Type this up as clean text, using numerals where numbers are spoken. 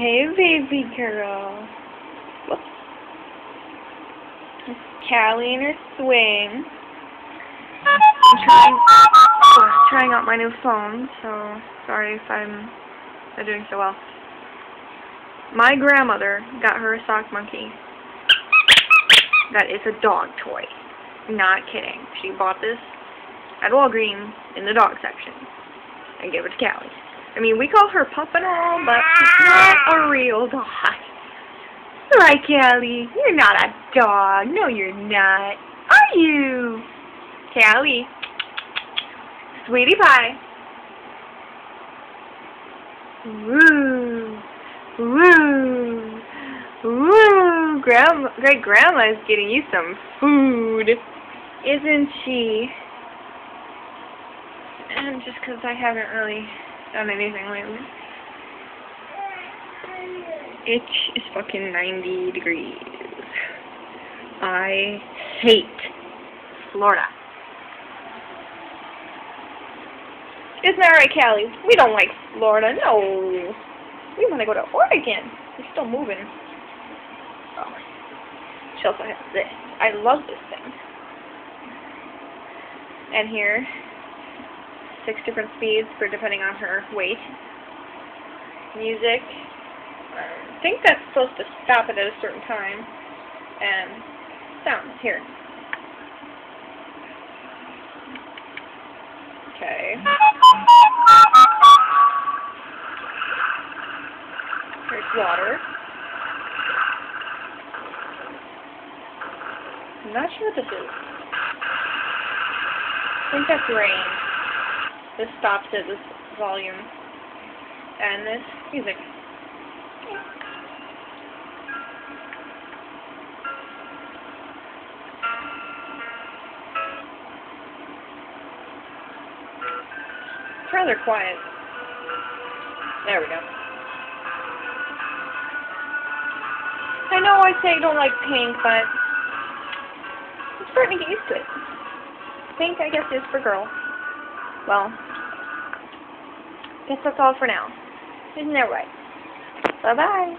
Hey, baby girl. Whoops. It's Callie in her swing. I'm trying out my new phone, so sorry if I'm not doing so well. My grandmother got her a sock monkey. That is a dog toy. Not kidding. She bought this at Walgreens in the dog section and gave it to Callie. I mean, we call her Pup and all, but she's not a real dog. Right, Callie? You're not a dog. No, you're not. Are you? Callie. Sweetie pie. Woo. Woo. Woo. Great grandma's getting you some food. Isn't she? And just because I haven't really done anything lately. It is fucking 90 degrees. I hate Florida. Isn't that right, Callie? We don't like Florida. No. We want to go to Oregon. We're still moving. Oh. She also has this. I love this thing. And here, 6 different speeds for depending on her weight. Music. I think that's supposed to stop it at a certain time. And sounds here. Okay. There's water. I'm not sure what this is. I think that's rain. This stops at this volume. And this music. It's rather quiet. There we go. I know I say I don't like pink, but I'm starting to get used to it. Pink, I guess, is for girl. Well, guess that's all for now. Isn't that right? Bye-bye.